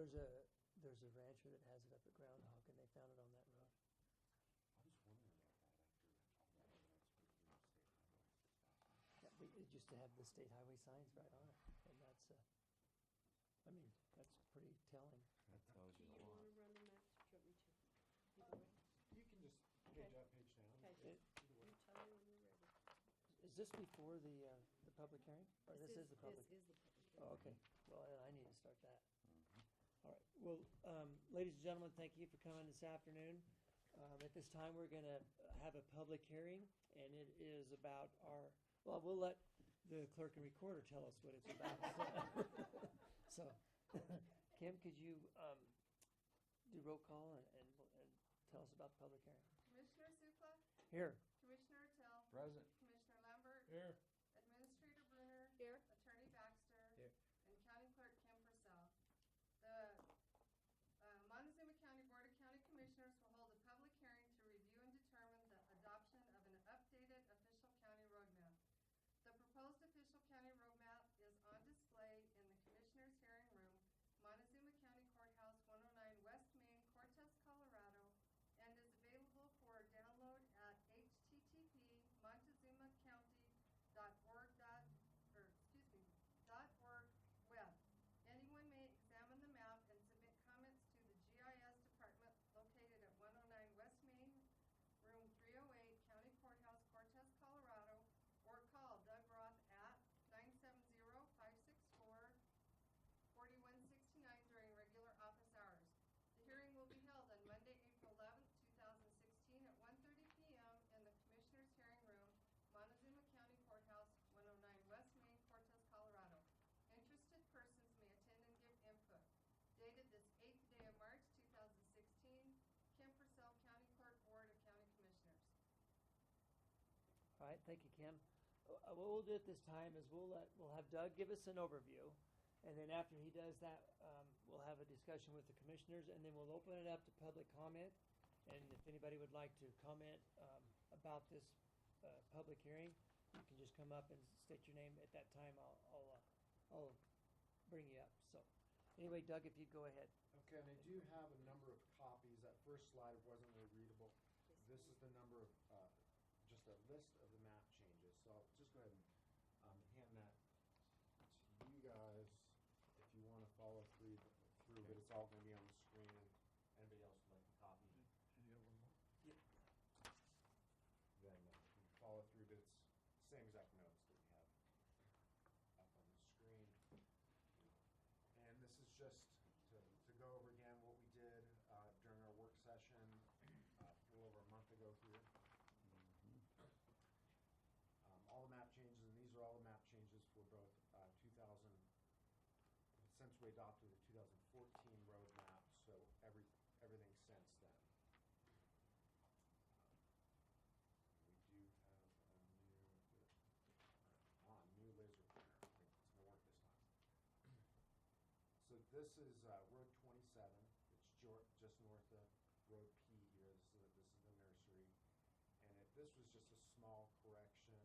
there's a rancher that has it up at Groundhog, and they found it on that road. I was wondering about that after all that evidence for the state highway. Yeah, it used to have the state highway signs right on it, and that's I mean, that's pretty telling. That tells Do you you a lot. want to run the maps, or do you want me to? Either way. You can just page Okay. up, page down. Okay. Either way. You tell me when you're ready. Is this before the public hearing? Or this is the public? This is the public Oh, hearing. okay. Well, then I need to start that. Mhm. All right. Well, ladies and gentlemen, thank you for coming this afternoon. At this time, we're going to have a public hearing, and it is about well, we'll let the clerk and recorder tell us what it's about. So, Kim, could you do roll call and tell us about the public hearing? Commissioner Supla, Here. Commissioner Tell, Present. Commissioner Lambert, Here. Administrator Bruner, Here. Attorney Baxter, Here. and County Clerk Kim Purcell. The Montezuma County Board of County Commissioners will hold a public hearing to review and determine the adoption of an updated official county road map. The proposed official county road map is on display in the Commissioners' hearing room, Montezuma County Courthouse, 109 West Main, Cortez, Colorado, and is available for download at http://montezumacounty.org web. Anyone may examine the map and submit comments to the GIS department located at 109 West Main, room 308, County Courthouse, Cortez, Colorado, or call Doug Roth at 970-564-4169 during regular office hours. The hearing will be held on Monday, April 11th, 2016 at 1:30 p.m. in the Commissioners' Hearing Room, Montezuma County Courthouse, 109 West Main, Cortez, Colorado. Interested persons may attend and give input. Dated this 8th day of March, 2016, Kim Purcell, County Clerk, Board of County Commissioners. All right, thank you, Kim. What we'll do at this time is we'll have Doug give us an overview, and then after he does that, we'll have a discussion with the commissioners, and then we'll open it up to public comment. And if anybody would like to comment about this public hearing, you can just come up and state your name. At that time, I'll bring you up. So, anyway, Doug, if you'd go ahead. Okay, and I do have a number of copies. That first slide wasn't really readable. This is the number of, just a list of the map changes. So I'll just go ahead and hand that to you guys if you want to follow through, but it's all going to be on the screen. And anybody else would like a copy? You have one more? Yep. Then you can follow through, but it's the same exact notes that we have up on the screen. And this is just to go over again what we did during our work session a little over a month ago here. All the map changes, and these are all the map changes for both 2000, since we adopted the 2014 road map, so everything since then. We do have a new laser pointer. I think it's going to work this time. So this is Road 27. It's just north of Road P here. This is the nursery. And this was just a small correction.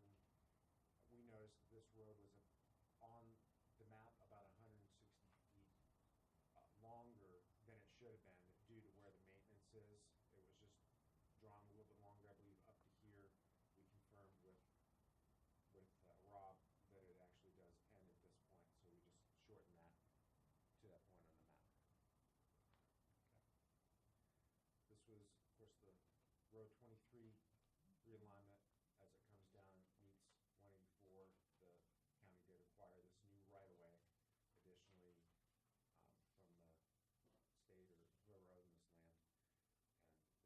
We noticed that this road was on the map about 160 feet longer than it should have been due to where the maintenance is. It was just drawn a little bit longer, I believe, up to here. We confirmed with Rob that it actually does end at this point, so we just shortened that to that point on the map. Okay. This was, of course, the Road 23 realignment. As it comes down, meets 184. The county did acquire this new right-of-way, additionally, from the state or whoever owned this land, and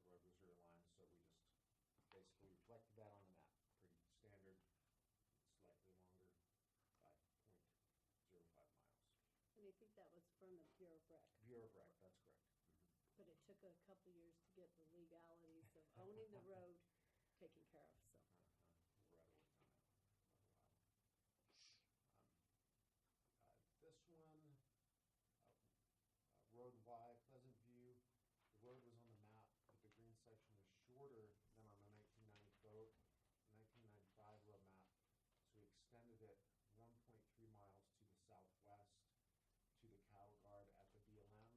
the road was realigned. So we just basically reflected that on the map. Pretty standard, slightly longer by 0.05 miles. And I think that was from the Bureau of Rec. Bureau of Rec, that's correct. But it took a couple of years to get the legalities of owning the road taken care of, so. We're right away on that. This one, Road Y, Pleasant View. The road was on the map, but the green section was shorter than on the 1995 road map. So we extended it 1.3 miles to the southwest to the cattle guard at the BLM.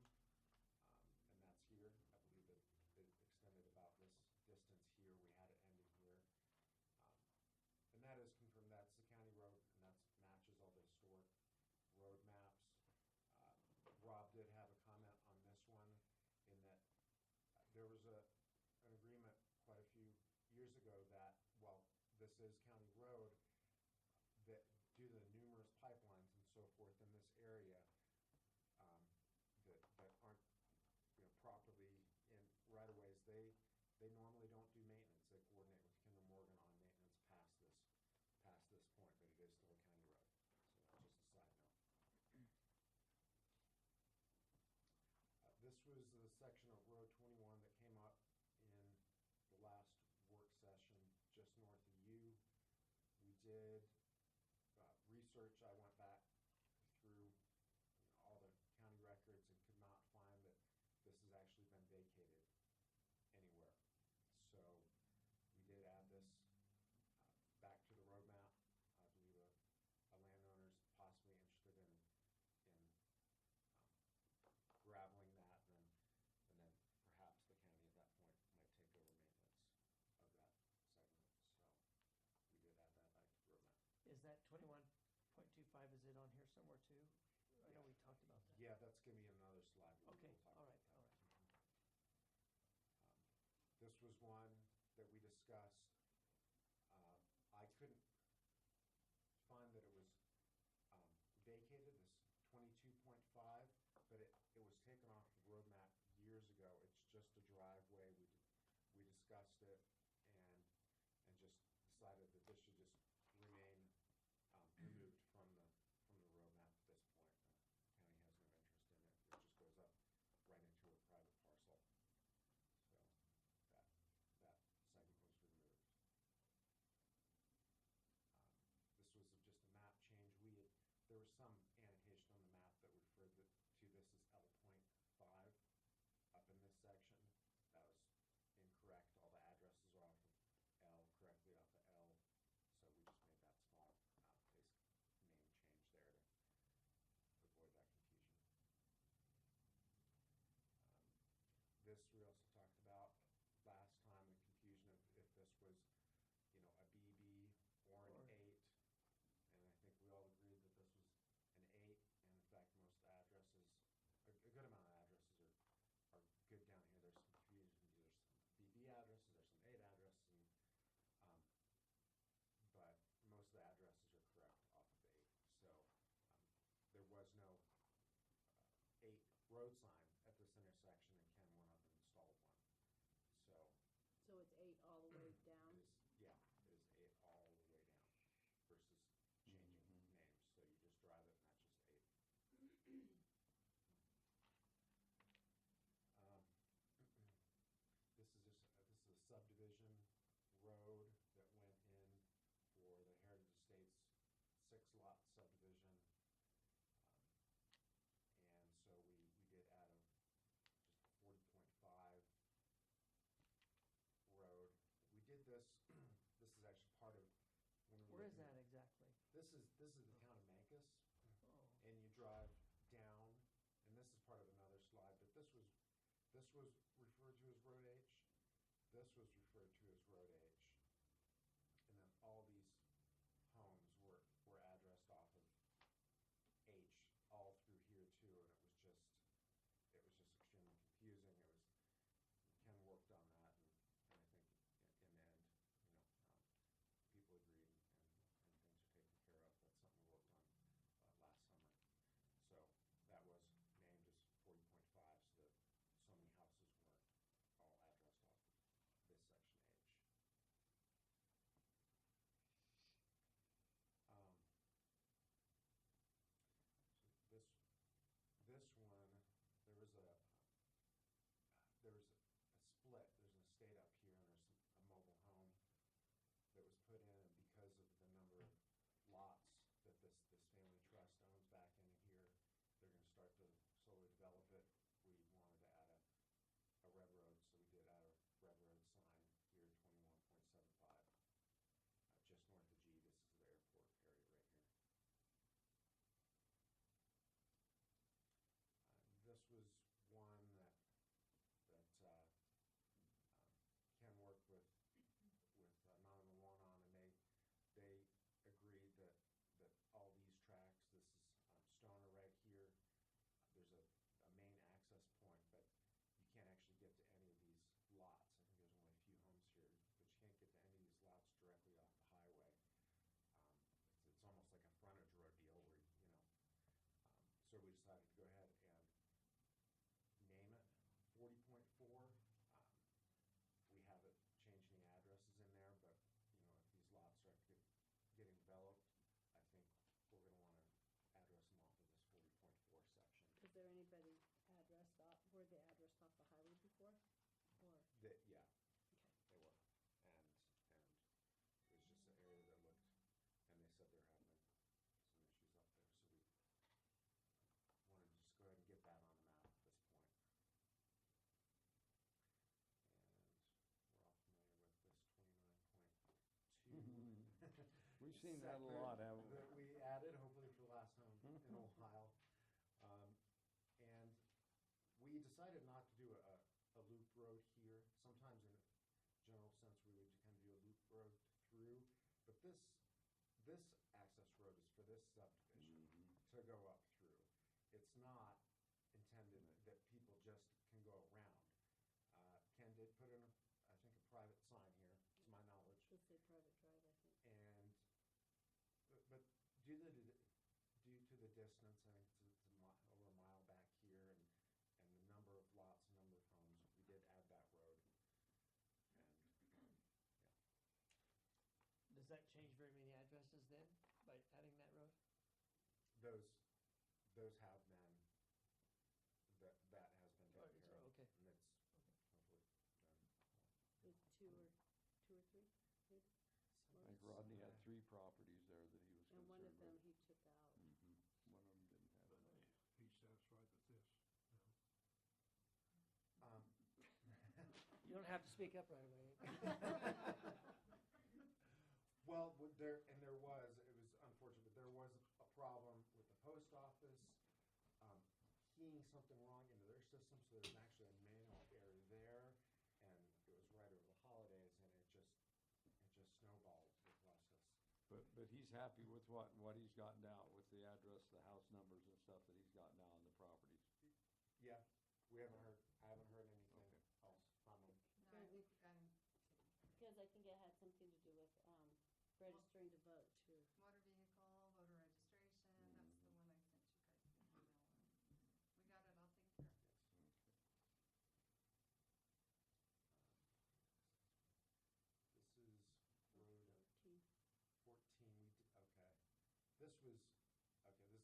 years ago that, well, this is county road, that due to the numerous pipelines and so forth in this area, that aren't, properly in right-of-ways, they normally don't do maintenance. They coordinate with Kinder Morgan on maintenance past this point, but it is still a county road. So that's just a side note. This was the section of Road 21 that came up in the last work session just north of you. We did research. I went back through all the county records and could not find that this has actually been vacated anywhere. So we did add this back to the road map. I believe a landowner is possibly interested in graveling that, and then perhaps the county at that point might take over maintenance of that segment. So we did add that back to the road map. Is that 21.25, is it on here somewhere too? I know we talked about that. Yeah, that's gonna be another slide. Okay, We'll talk all about right, that. all right. This was one that we discussed. I couldn't find that it was vacated, this 22.5, but it was taken off the road map years ago. It's just a driveway. We discussed it and just decided that this should just remain removed from the road map at this point. The county has no interest in it. It just goes up right into a private parcel. So that segment was removed. This was just a map change. There was some annotation on the map that referred to this as L.5 up in this section. That was incorrect. All the addresses are off of L, correctly off of L. So we just made that small basic name change there to avoid that confusion. This we also talked about last time, the confusion of if this was, a BB or an 8. And I think we all agreed that this was an 8. And in fact, most addresses, a good amount of addresses are good down here. There's some confusion. There's some BB addresses, there's some 8 addresses, but most of the addresses are correct off of 8. So there was no 8 road sign at this intersection, and Ken went up and installed one. So it's 8 all the way down? It is 8 all the way down versus changing names. So you just drive it and that's just 8. This is a subdivision road that went in for the Heritage Estates 6-lot subdivision. And so we did add just a 40.5 road. We did this, this is actually part of when we were Where is looking that at- exactly? This is the town of Mancos, Oh, and you drive down, and this is part of another slide, but this was referred to as Road H. This was referred to as Road H. And then all these homes were addressed off of H all through here too, and it was just extremely confusing. Ken worked on that, and I think in the end, people agreed and things are taken care of. That's something we worked on last summer. So that was named as 40.5 so that so many houses weren't all addressed off of this section H. So this one, there was a split. There's an estate up here, and there's a mobile home that was put in, and because of the number of lots that this family trust owns back in here, they're going to start to slowly develop it. We wanted to add a red road, so we did add a red road sign here in 21.75, just north of G. This is the airport area right here. This was one that Ken worked with 911 on, and they agreed that all these tracks, this is Stoner right here, there's a main before? Or, That, yeah, okay. they were. And it was just an area that looked, and they said they're having some issues up there, so we wanted to just go ahead and get that on the map at this point. And we're all familiar with this 29.2. We've seen that a lot, haven't we? That we added, hopefully for the last time in a while. And we decided not to do a loop road here. Sometimes in a general sense, we would kind of do a loop road through, but this access road is for this subdivision to go up through. It's not intended that people just can go around. Ken did put in, I think, a private sign here, to my knowledge. It'll say private drive, I think. And, but due to the distance, I think it's over a mile back here, and the number of lots, the number of homes, we did add that road. And, yeah. Does that change very many addresses then, by adding that road? Those have been, that has been Oh, taken it's care of. okay. And it's Okay. hopefully done. There's two or three, maybe? I think Rodney had 3 properties there that he was And one of concerned them with. he took out. One of them didn't have But it. he's satisfied with this, no? You don't have to speak up right away. Well, there was unfortunate, but there was a problem with the post office keying something wrong into their system, so there's actually a manual error there, and it was right over the holidays, and it just snowballed with Lestis. But he's happy with what he's got now, with the address, the house numbers and stuff that he's got now on the properties. Yeah, I haven't heard anything Okay. else from him. No, I think, Because I think it had something to do with, registering to vote too. motor vehicle, voter registration, that's the one I sent you guys the email on. We got it all taken care of. Yes. This is road 14. 14, okay. This is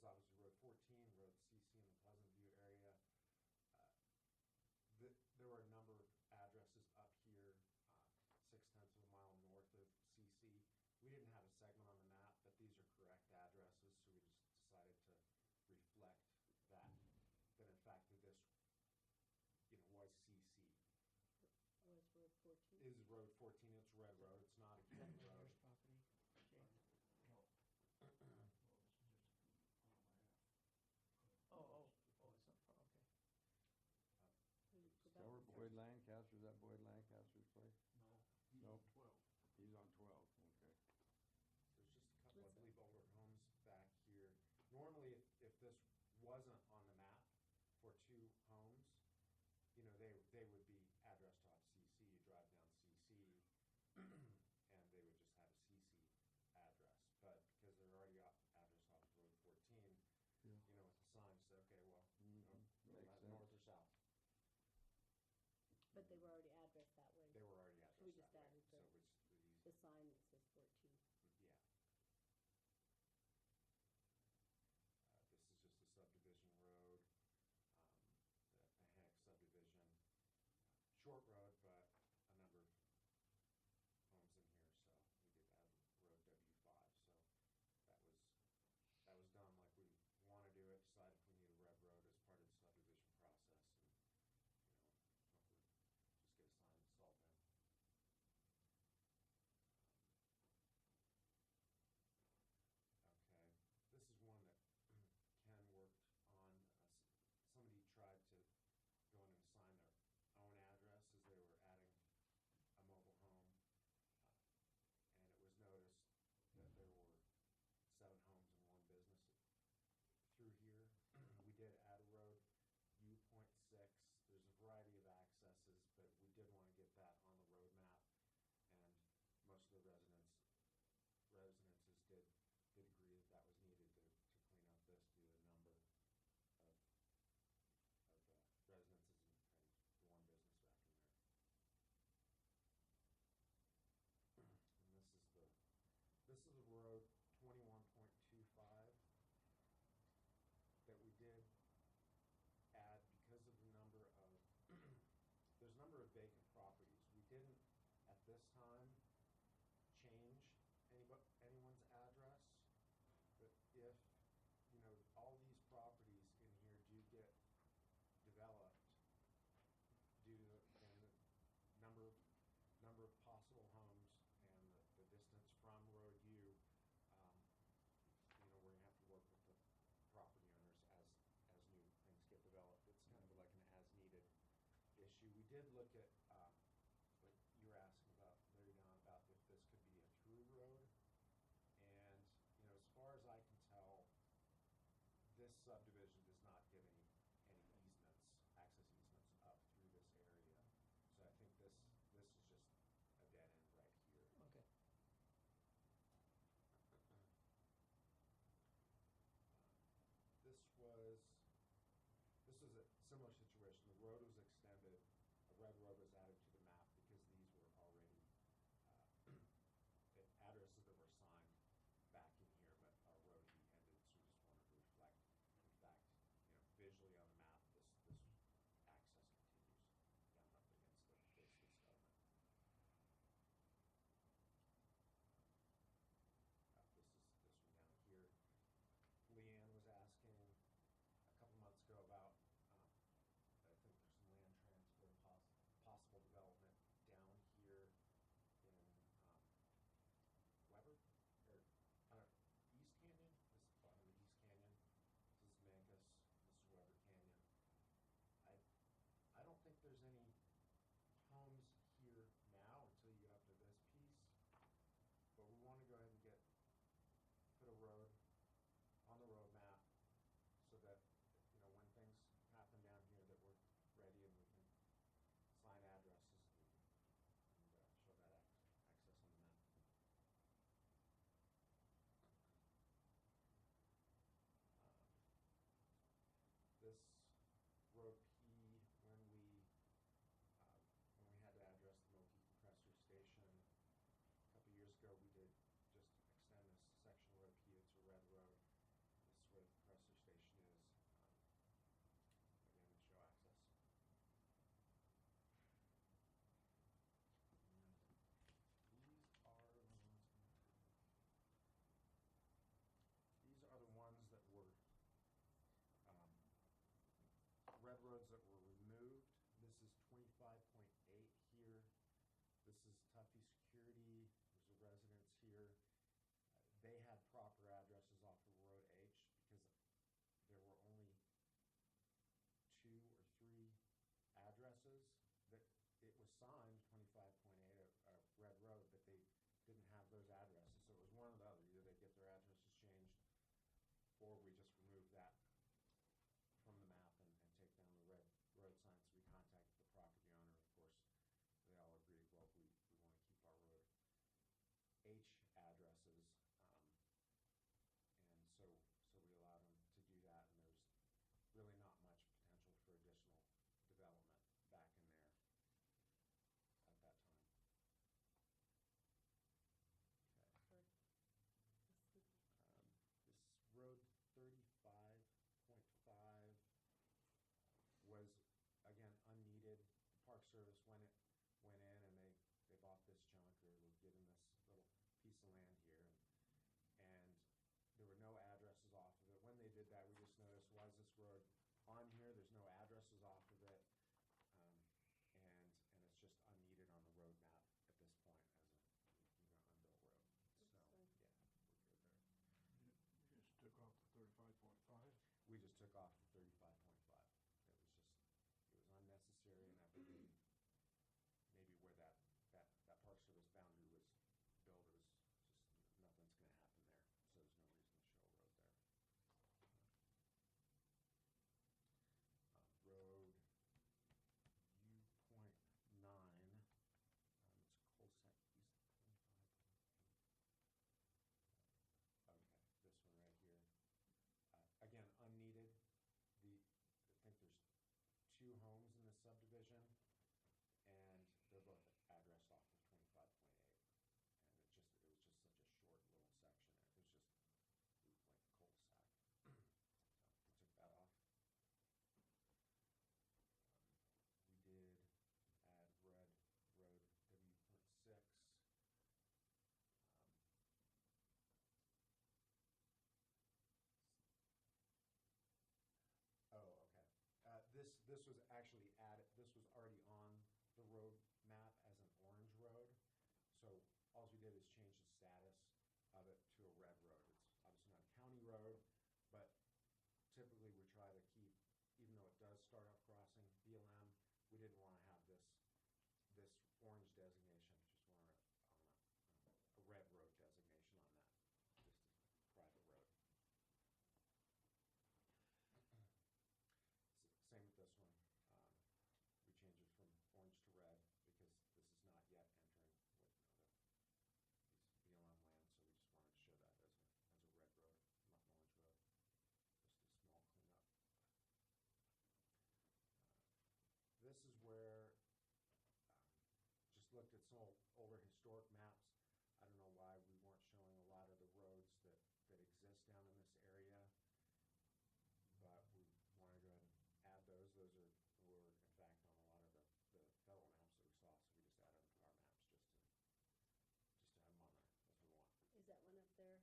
obviously road 14, road CC in the Pleasant View area. There were a number of addresses up here, 6/10 of a mile north of CC. We didn't have a segment on the map, but these are correct addresses, so we just decided to reflect that in fact that this, was CC. Oh, it's road 14? Is road 14, it's Red Road, it's not a Is that county the road. mayor's property, Jay? Well, this is just a mile and a half. Oh, it's not far, okay. Go Is back that where to Boyd Lancaster, is that Boyd Lancaster's place? No, he's Nope. on 12. He's on 12, okay. There's just a couple, I What's that? believe, older homes back here. Normally, if this wasn't on the map for 2 homes, they would be addressed off CC. You drive down CC, and they would just have a CC address. But because they're already addressed off Road 14, Yeah. with the sign, you say, okay, well, go Makes right sense. north or south. But they were already addressed that way. They were already So we addressed just that way, added so it's easy. the sign that says 14. Yeah. This is just a subdivision road, the Hennick subdivision. Short road, but a number of homes in here, so we did add road W5. So that was done like we want to do it, decide if we need a red road as part of the subdivision process, and, hopefully just get a sign installed then. vacant properties. We didn't, at this time, change anyone's address, but if, all these properties in here do get developed due to the number of possible homes and the distance from Road U, we're gonna have to work with the property owners as new things get developed. It's kind of like an as-needed issue. We did look at, what you were asking about, Larry, Don, about if this could be a through road. And, as far as I can tell, this subdivision does not give any easements, access easements up through this area. So I think this is just a dead end right here. Okay. This was a similar situation. The road was extended, a red road was added to the map because these were already addresses that were assigned back in here, but our road ended, so we just wanted to reflect, in fact, visually on the map, this access continues down up against the face of the settlement. This one down here. Leanne was asking a couple months ago about, I think there's some land transfer, possible development down here in Weber, or East Canyon. This is bottom of the East Canyon. This is Mancus. This is Weber Canyon. I don't think there's any homes here now until you get up to this piece, but we want to go ahead and put a road on the road map so that, when things happen down here, that we're ready and we can assign addresses and show that access on the map. This road P, when we had to address the Moki compressor station a couple years ago, we did just extend this section of road P. It's a red road. This is where the compressor station is. Again, to show access. These are the ones that were red roads that were removed. This is 25.8 here. This is Tuffy Security. There's a residence here. They had proper addresses off of Road H because there were only 2 or 3 addresses that it was signed 25.8 a red road, but they didn't have those addresses. So it was one or the other. Either they get their addresses changed or we just remove that from the map and take down the red road signs. We contacted the property owner. Of course, they all agreed, well, we want to keep our road H addresses. And so we allowed them to do that, and there's really not much potential for additional development back in there at that time. Okay. This road 35.5 was, again, unneeded. The Park Service went in and they bought this junk, or were given this little piece of land here, and there were no addresses off of it. When they did that, we just noticed, why is this road on here? There's no addresses off of it, and it's just unneeded on the road map at this point as a unbuilt road. So yeah, we're good there. You just took off the 35.5? We just took off the 35.5. It was unnecessary, and I believe maybe where that Park Service boundary was built, it was just, nothing's going to happen there, so there's no reason to show a road there. Road this was actually added, this was already on the road map as an orange road. So all we did is change the status of it to a red road. It's obviously not a county road, but typically we try to keep, even though it does start up crossing BLM, we didn't want to have this orange designation, just wanted a red road designation on that, just a private road. Same with this one. We changed it from orange to red because this is not yet entering these BLM lands, so we just wanted to show that as a red road, not an orange road. Just a small cleanup. This is where, just looked at some older historic maps. I don't know why we weren't showing a lot of the roads that exist down in this area, but we want to go ahead and add those. Those were in fact on a lot of the federal maps that we saw, so we just added them to our maps just to have them on there as we want. Is that one up there,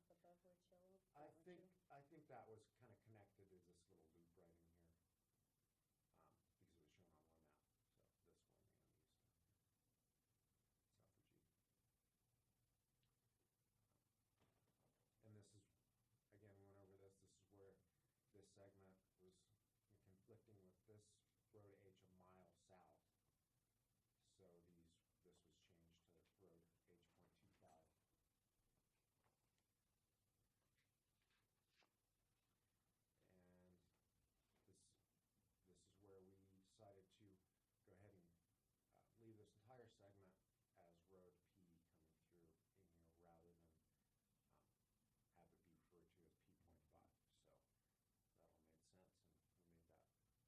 up above Witch Hill? I think that was kind of connected to this little loop right in here, because it was shown on one map. So this one and these south of G. And this is, again, we went over this. This is where this segment was conflicting with this road H a mile south. So this was changed to road H.25. And this is where we decided to go ahead and leave this entire segment as road P coming through in here rather than have it be referred to as P.5. So that all made sense, and we made that to be the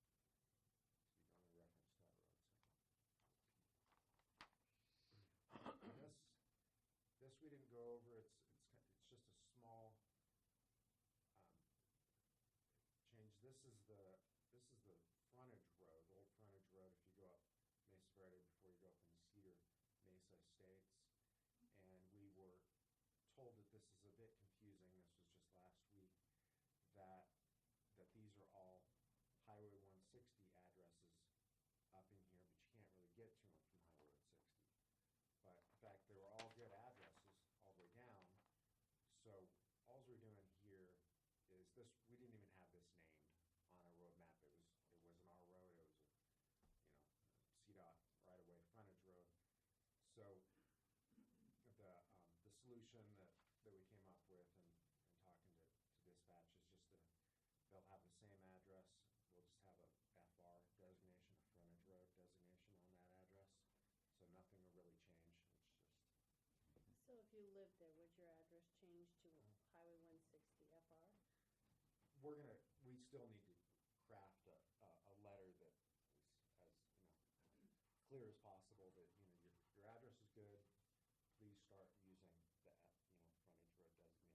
only reference to that road segment. This we didn't go over. It's just a small change. This is the frontage road, the old frontage road. If you go up Mesa Verde before you go up into Cedar Mesa Estates, and we were told that this is a bit confusing. This was just last week that these are all Highway 160 addresses up in here, but you can't really get to them from Highway 160. But in fact, they were all good addresses all the way down. So all we're doing here is this. We didn't even have this named on our road map. It wasn't our road. It was CDOT right away frontage road. So the solution that we came up with and talking to dispatch is just they'll have the same address. We'll just have a FR designation, a frontage road designation on that address. So nothing will really change. It's just. So if you lived there, would your address change to Highway 160 FR? We still need to craft a letter that is as clear as possible that your address is good. Please start using the frontage road designation.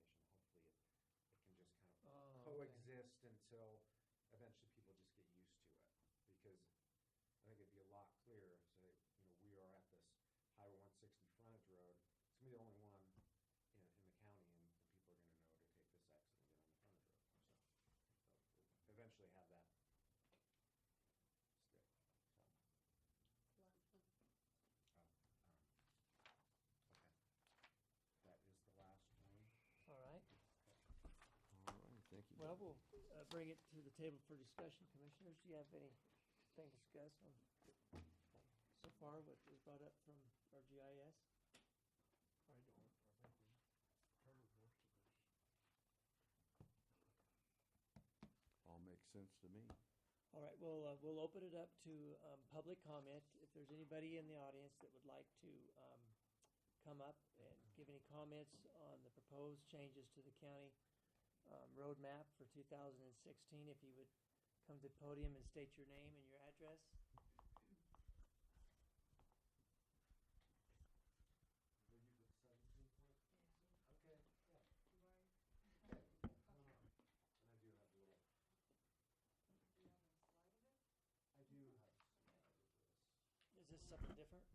Hopefully it can just kind of coexist until eventually people just get used to it, because I think it'd be a lot clearer if say we are at this Highway 160 frontage road. It's gonna be the only one in the county, and people are gonna know to take this exit and get on the frontage road. So we'll eventually have that stick. So. Last one. Okay. That is the last one. All right. All right, thank you. Well, we'll bring it to the table for discussion. Commissioners, do you have anything to discuss on so far what was brought up from our GIS? I don't. I think we covered most of this. All makes sense to me. All right, we'll open it up to public comment. If there's anybody in the audience that would like to come up and give any comments on the proposed changes to the county roadmap for 2016, if you would come to the podium and state your name and your address. Will you put 17 point? Okay, yeah. Right. Okay, come on up. And I do have a little. Do you have a slide of it? I do have a slide of this. Is this something different?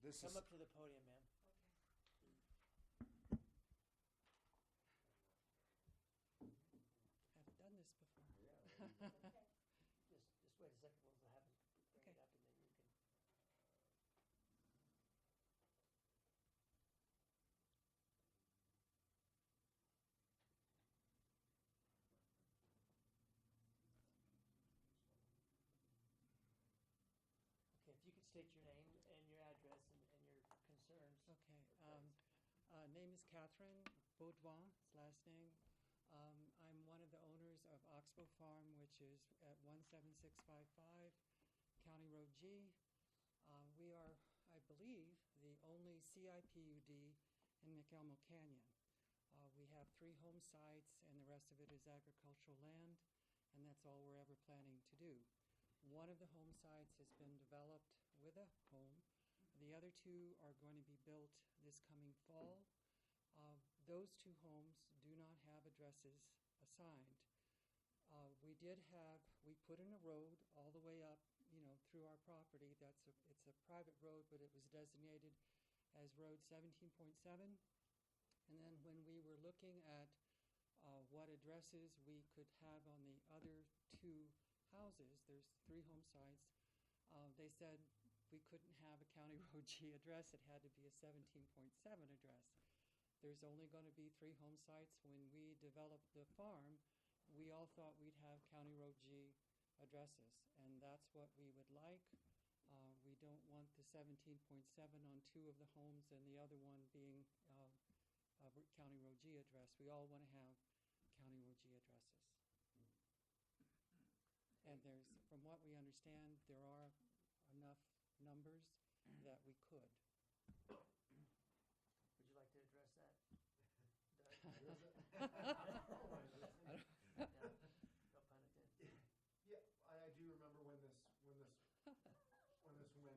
This Come is. up to the podium, ma'am. Haven't done this before. Yeah. Just second, we'll have him bring it Okay. up, and then you can. Okay, if you could state your name and your address and your concerns. Okay. Name is Catherine Baudouin, last name. I'm one of the owners of Oxbow Farm, which is at 17655 County Road G. We are, I believe, the only CIPUD in McElmo Canyon. We have 3 home sites, and the rest of it is agricultural land, and that's all we're ever planning to do. One of the home sites has been developed with a home. The other 2 are going to be built this coming fall. Those 2 homes do not have addresses assigned. We put in a road all the way up, through our property. It's a private road, but it was designated as Road 17.7. And then when we were looking at what addresses we could have on the other 2 houses, there's 3 home sites, they said we couldn't have a County Road G address. It had to be a 17.7 address. There's only going to be 3 home sites. When we developed the farm, we all thought we'd have County Road G addresses, and that's what we would like. We don't want the 17.7 on 2 of the homes and the other one being a County Road G address. We all want to have County Road G addresses. And from what we understand, there are enough numbers that we could. Would you like to address that, Doug? Yeah, no pun intended. Yeah, I do remember when this went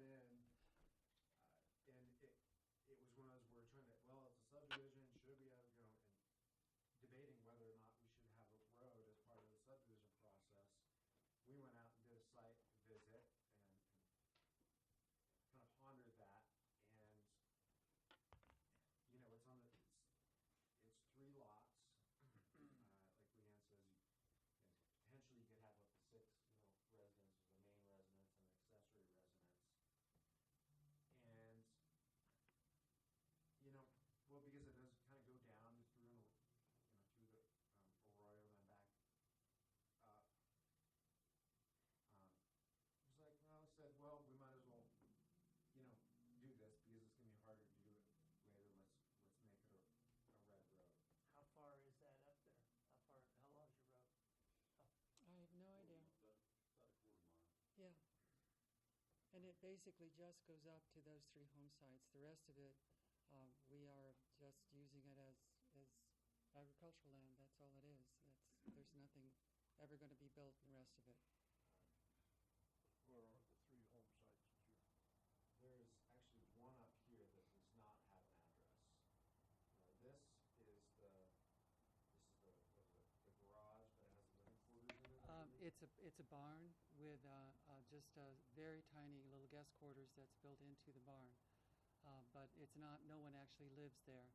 in, and it was one of those we're trying to, well, it's a subdivision, should we have, and debating whether or not we should have a road as part of the subdivision process. We went out and did a site visit and kind of pondered that, and it's 3 lots. Like Leanne says, potentially you could have up to 6, residences, a main residence and an accessory residence. And, well, because it does kind of go down through the Arroyo and then back up. It was like, well, I said, well, we might as well, do this because it's going to be harder to do it later. Let's make it a red road. How far is that up there? How long is your road? I have no idea. About a quarter mile. Yeah. And it basically just goes up to those 3 home sites. The rest of it, we are just using it as agricultural land. That's all it is. There's nothing ever going to be built in the rest of it. Where are the 3 home sites that you're? There's actually one up here that does not have an address. This is the garage, but it has living quarters in it. I believe. It's a barn with just a very tiny little guest quarters that's built into the barn. But it's not, no one actually lives there.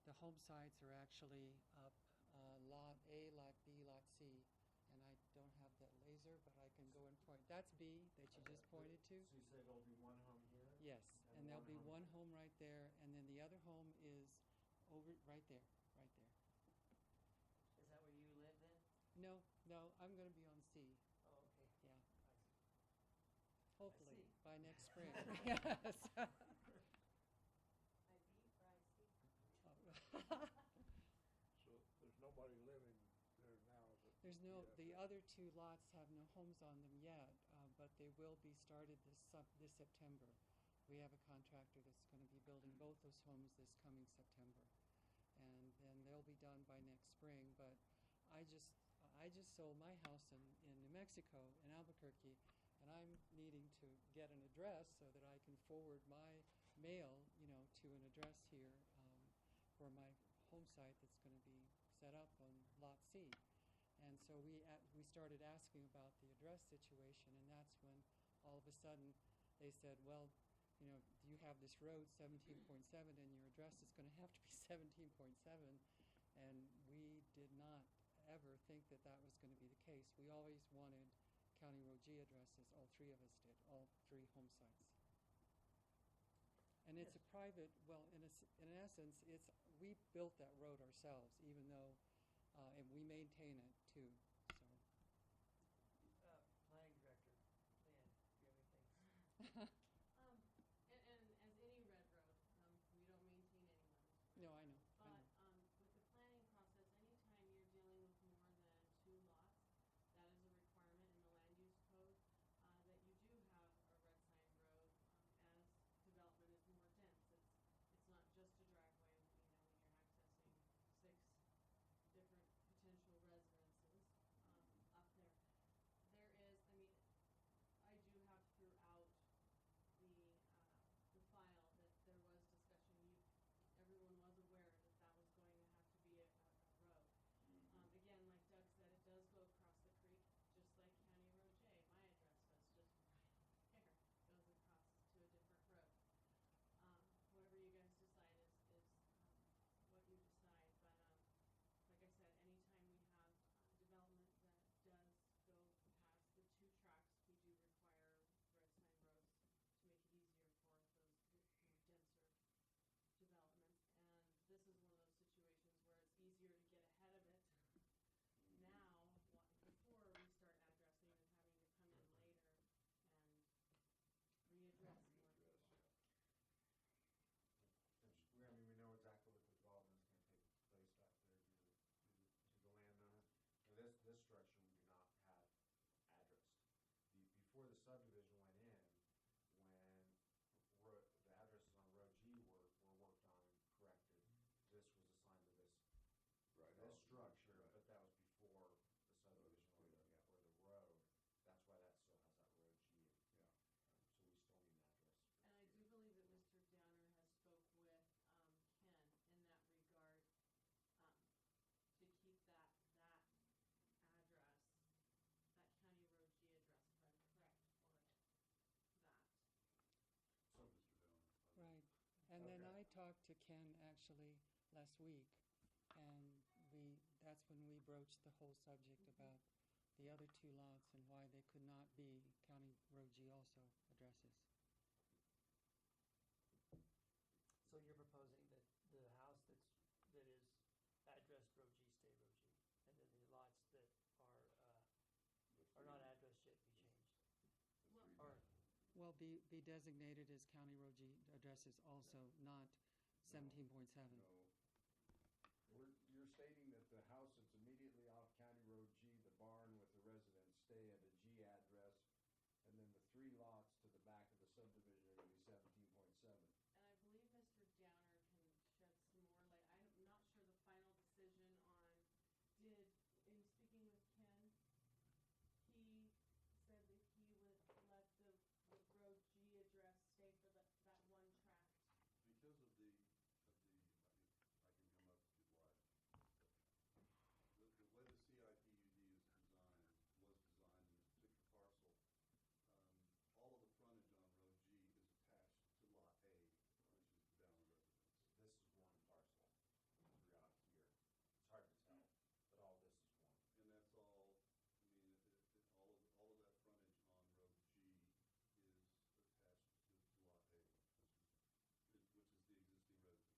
The home sites are actually up Lot A, Lot B, Lot C. And I don't have that laser, but I can go and point. That's B that you just pointed to. So you say there'll be one home here? Yes, and there'll be one home right there, and then the other home is over right there, right there. Is that where you live then? No, I'm going to be on C. Oh, okay. Yeah, I see. hopefully see. by next spring. Yes. I beat or I see. So there's nobody living there now, is it? There's the other 2 lots have no homes on them yet, but they will be started this September. We have a contractor that's going to be building both those homes this coming September. And then they'll be done by next spring. But I just sold my house in New Mexico, in Albuquerque, and I'm needing to get an address so that I can forward my mail, to an address here for my home site that's going to be set up on Lot C. And so we started asking about the address situation, and that's when all of a sudden they said, well, do you have this road 17.7 and your address is going to have to be 17.7? And we did not ever think that was going to be the case. We always wanted County Road G addresses, all three of us did, all three home sites. And it's a private, well, in essence, we built that road ourselves, even though, and we maintain it too, so. Planning director, Leanne, do you have anything? And as any red road, we don't maintain any No, letters. I know. But, with the planning process, anytime you're dealing with more than 2 lots, that is a requirement in the land use code, that you do have a red sign road, as development is more dense. It's not just a driveway, when you're accessing 6 different potential residences, up there. There is, I do have throughout the file that there was discussion, everyone was aware that that was going to have to be a road. Again, like Doug said, it does go across the creek, just like County Road J, my address does, just right over there, goes across to a different road. Whatever you guys decide is what you decide, but, like I said, anytime we have development that does go past the 2 tracks, we do require red sign roads to make it easier for those more denser developments. And this is one of those situations where it's easier to get ahead of it now, before we start addressing and having to come in later and readdress more people. We know exactly what the development is gonna take place back there to the landowner. Now, this structure we do not have addressed. Before the subdivision went in, when the addresses on Road G were worked on and corrected, this was assigned to this structure, right. but that was before the subdivision or the road. That's why that still has that Road G. Yeah. So we still need an address. And I do believe that Mr. Downer has spoke with, Ken in that regard, to keep that address, that County Road G address, if I'm correct, for that. So, Mr. Downer. Right, and then Okay. I talked to Ken actually last week, and that's when we broached the whole subject about the other 2 lots and why they could not be County Road G also addresses. So you're proposing that the house that is addressed Road G stay Road G, and then the lots that are not addressed yet be changed? Or, Well, be designated as County Road G addresses also, not 17.7. No. You're stating that the house that's immediately off County Road G, the barn with the residence, stay at a G address, and then the 3 lots to the back of the subdivision are gonna be 17.7. And I believe Mr. Downer can shed some more light. I'm not sure the final decision on, in speaking with Ken, he said that he would let the Road G address stay for that 1 tract. Because of the, I can come up if you'd like. The way the CIPUD is designed, was designed in this particular parcel, all of the frontage on Road G is attached to Lot A, which is the Downer residence. This is one parcel throughout here. It's hard to tell, but all this is one. And that's all, all of that frontage on Road G is attached to Lot A, which is the existing residence. My wife and I live there now.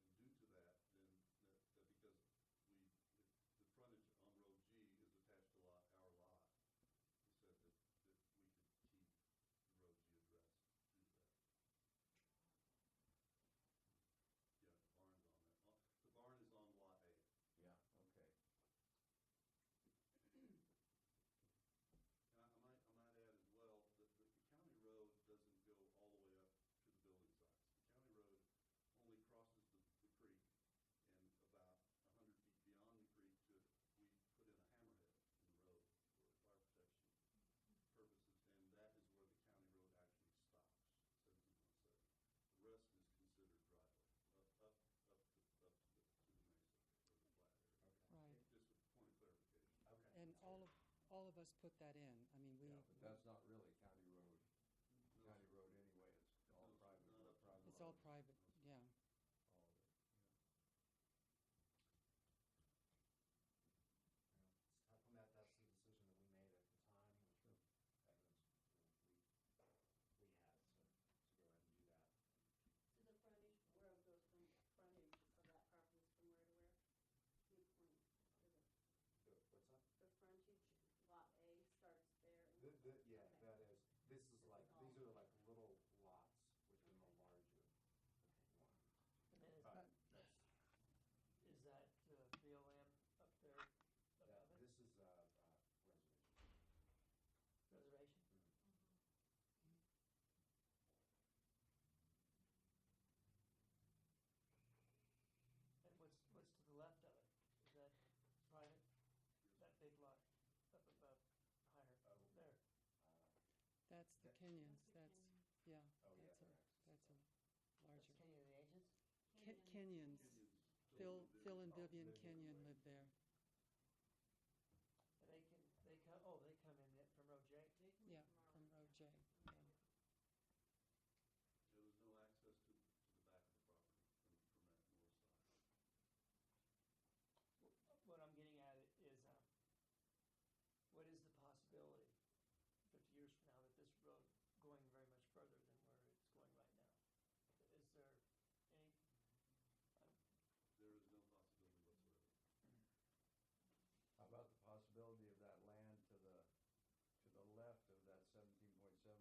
And due to that, then, that because the frontage on Road G is attached to our lot, we said that we could keep the Road G address due to that. Yeah, the barn's on that. The barn is on Lot A. Yeah, okay. And I might add as well that the county road doesn't go all the way up to the building sites. The county road only crosses the creek, and about 100 feet beyond the creek, we put in a hammerhead in the road for fire protection purposes, and that is where the county road actually stops, 17.7. The rest is considered driveway, up to the mesa, or the flat area. Okay. Right, Just a point of clarification. Okay. and all of us put that in. I mean, Yeah, but that's not really county road anyway, it's all No, private. not up to the it's all road. private, yeah. All of it, yeah. Well, it's tough on that. That's the the Kenyons, That's that's, the yeah, Oh, yeah, that's a, their access that's a is That's larger. Kenny and the Agents? Kenyons, Kenyans. Phil and Oh, Vivian Vivian, Kenyon right. live there. And they come in it from Road J? They come Yeah, in from our from way. Road J, yeah. Yeah, there's no access to the back of the property from that north side. What I'm getting at is, what is the possibility 50 years from now that this road going very much further than where it's going right now? Is there any, There is no possibility whatsoever. How about the possibility of that land to the left of that 17.7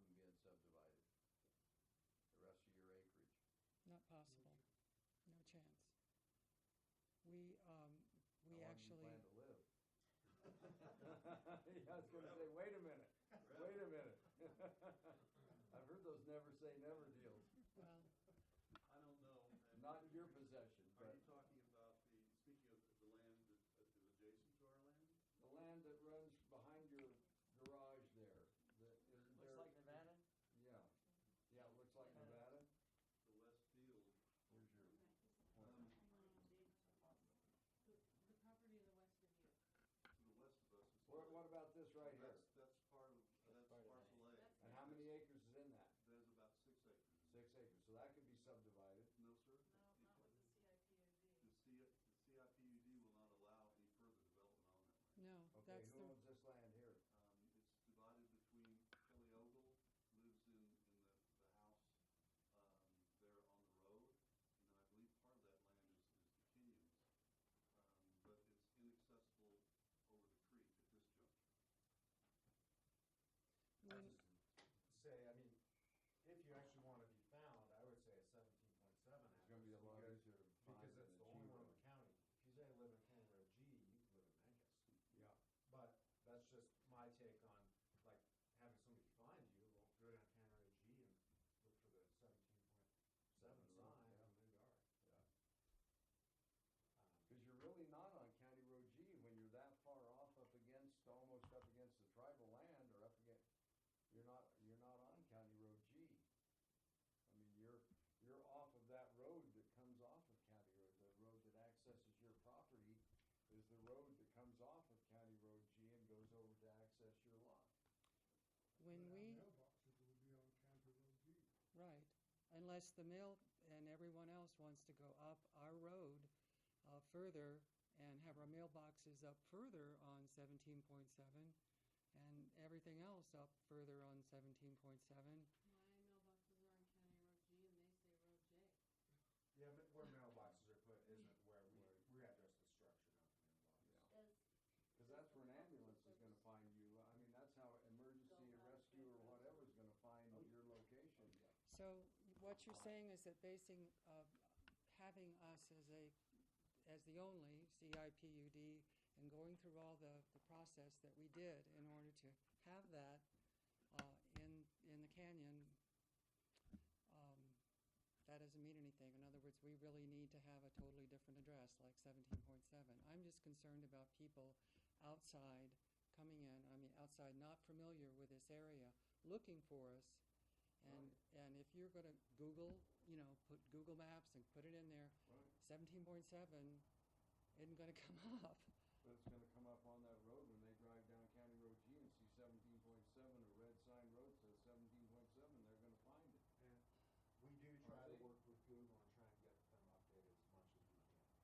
being subdivided? The rest of your acreage? Not possible, no chance. We How long do you actually, plan to live? Yeah, I was gonna say, wait a minute, wait a minute. I've heard those never say never deals. well, I don't know. Not in your possession, Are but you talking about speaking of the land that is adjacent to our land? the land that runs behind your garage there, that isn't there? looks like Nevada? Yeah, yeah, it looks like Nevada. The west field, Where's your The pointer? property to the west of you. to the west of us is. What about this right here? That's part of, that's part of parcel A. That's And how many acres is in that? There's about 6 acres. 6 acres, so that could be subdivided. No, sir. No, not with the CIPOD. The CIPUD will not allow any further development on that land. no, Okay, that's who the, owns this land here? It's divided between Kelly Ogle, lives in the house there on the road, and then I believe part of that land is the Kenyons. But it's inaccessible over the creek at this juncture. I when, just say, I mean, if you actually wanna be found, I would say a 17.7 It's gonna be a lot because- easier to find Because than it's a the G only one in road. the county. If you say live in County Road G, you could live in Memphis. Yeah, But that's just my take on, like, having somebody find you, well, go down County Road G and look for the 17.7 sign, Yeah. and there you are. yeah. Um, Cause you're really not on County Road G when you're that far off almost up against the tribal land or up against, you're not on County Road G. I mean, you're off of that road that comes off of County Road. The road that accesses your property is the road that comes off of County Road G and goes over to access your lot. when But our we, mailboxes will be on County Road G. right, unless the mill and everyone else wants to go up our road further and have our mailboxes up further on 17.7 and everything else up further on 17.7. My mailboxes are on County Road G and they say Road J. Yeah, where mailboxes are put isn't where we address the structure, not the mailbox. Yeah. Cause that's where an ambulance is gonna find you. I mean, that's how emergency or rescue or whatever is gonna find your location. So what you're saying is that having us as the only CIPUD and going through all the process that we did in order to have that in the canyon, that doesn't mean anything. In other words, we really need to have a totally different address, like 17.7. I'm just concerned about people outside coming in, outside not familiar with this area, looking for us. And if you're going to Google, put Google Maps and put it in there, Right. 17.7 isn't going to come up. But it's gonna come up on that road when they drive down County Road G and see 17.7, a red sign road says 17.7, they're gonna find it. And we do try to they- work with Google and try and get them updated as much as we can.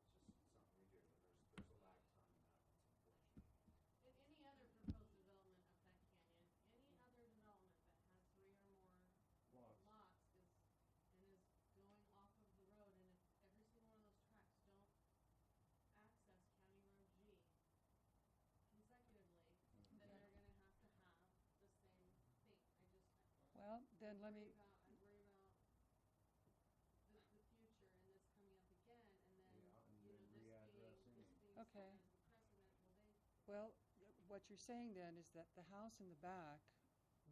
That's just something we do, and there's a lag time in that, and it's unfortunate. And any other proposed development up that canyon, any other development that has 3 or more Lots. lots is going off of the road, and if every single one of those tracks don't access County Road G consecutively, then Okay. they're gonna have to have the same thing. Well, then let me, I worry about the future and this coming up again, and then, Yeah, and you know, then this readdressing being it. Okay. set as the precedent, well, what you're saying then is that the house in the back,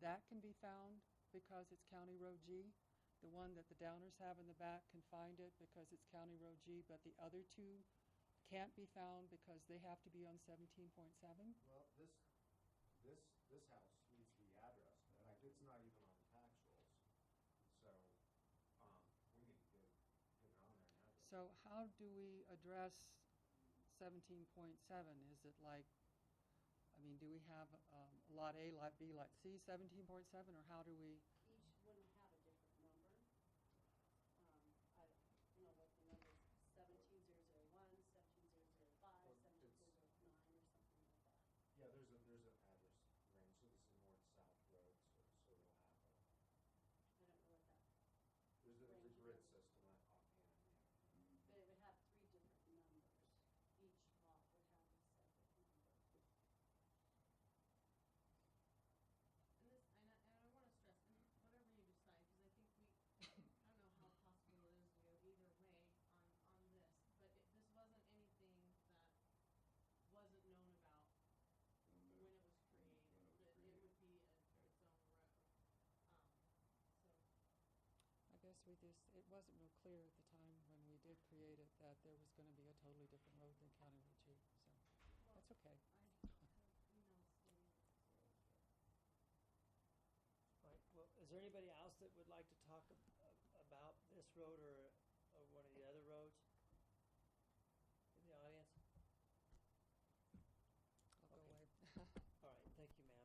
that can be found because it's County Road G? The one that the Downers have in the back can find it because it's County Road G, but the other two can't be found because they have to be on 17.7? Well, this house meets the So how do we address 17.7? Is it like, I mean, do we have Lot A, Lot B, Lot C, 17.7, or how do we? Each one would have a different number. I don't know what the number is, 17001, 17005, Well, 17009, or something like that. Yeah, there's an address range, so this is a north-south road, so it'll have a, I don't know what that, there's a Range of grid numbers. system offhand, yeah. but it would have 3 different numbers. Each lot would have a separate number. And this, and I wanna stress, and whatever you decide, cause I think I don't know how possible it is to go either way on this, but this wasn't anything that wasn't known about when it was created, that it would be its own road. So, I guess it wasn't real clear at the time when we did create it that there was going to be a totally different road than County Road G. So well, that's okay. I have emails stating it, so. All right, well, is there anybody else that would like to talk about this road or one of the other roads in the audience? I'll go Okay. away. All right, thank you, ma'am.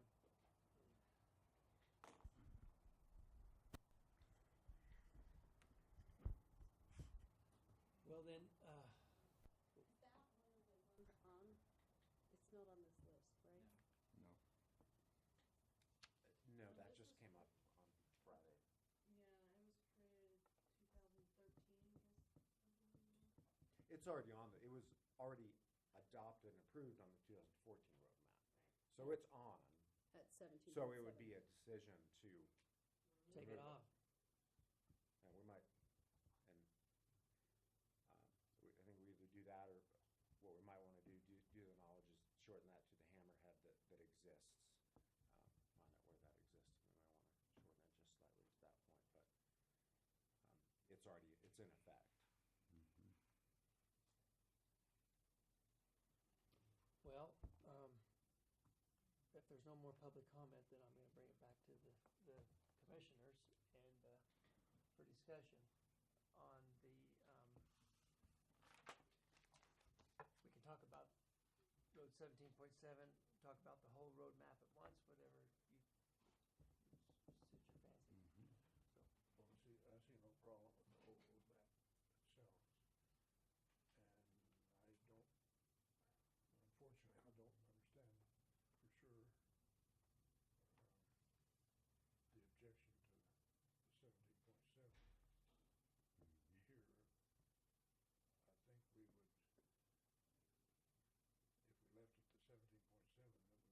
Well then, Is that one of the ones on? It's not on this list, right? No. No, No, that this just was came for- up on Friday. Yeah, it was created 2013, I guess. It's already on it was already adopted and approved on the 2014 roadmap. So it's on, At 17.7. so it would be a decision to take it off. And we might, and I think we either do that or what we might want to do the knowledge is shorten that to the hammerhead that exists. Find out where that exists. We might want to shorten it just slightly to that point, but it's in effect. Well, if there's no more public comment, then I'm gonna bring it back to the commissioners and, for discussion on the, we can talk about Road 17.7, talk about the whole road map at once, whatever you suit your fancy. So, Well, I see no problem with the whole road map itself. And unfortunately, I don't understand for sure the objection to the 17.7. Here, I think we would, if we left it to 17.7, then we would head off some future problems. Not next year, but down the road a ways, and I think we'd be better off to leave it that way.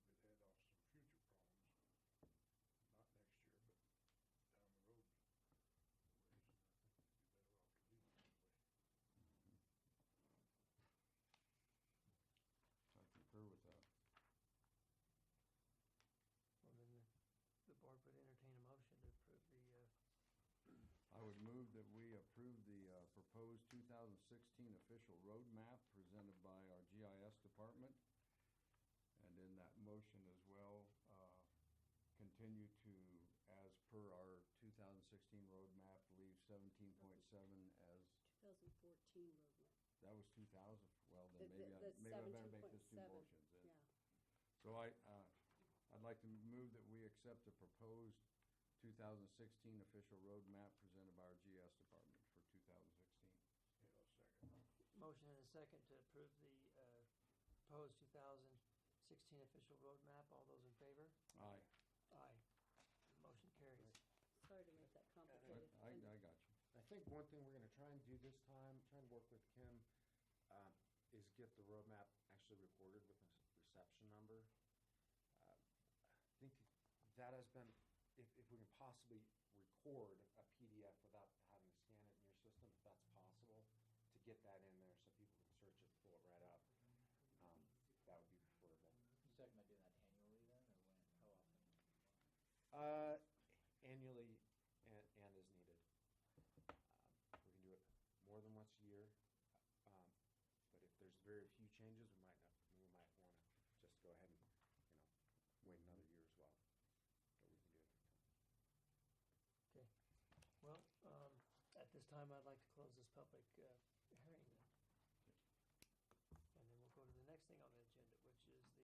I concur with that. well, then the board would entertain a motion to approve the, I would move that we approve the proposed 2016 official road map presented by our GIS department. And in that motion as well, continue to, as per our 2016 road map, leave 17.7 as, 2014 roadmap. that was 2000, well, then The maybe I better make this two 17.7, motions then. Yeah. So I'd like to move that we accept the proposed 2016 official road map presented by our GS department for 2016. You know, second. motion and a second to approve the, proposed 2016 official road map. All those in favor? Aye. Aye. Motion carries. Sorry to make that complicated. I got you. I think one thing we're gonna try and do this time, try and work with Kim, is get the roadmap actually recorded with a reception number. I think that has been, if we can possibly record a PDF without having to scan it in your system, if that's possible, to get that in there so people can search it, pull it right up, that would be preferable. You talking about doing that annually then, or when, how often? Annually and as needed. We can do it more than once a year, but if there's very few changes, we might want to just go ahead and, wait another year as well. But we can do it anytime. Okay. Well, at this time, I'd like to close this public, hearing thing on the agenda.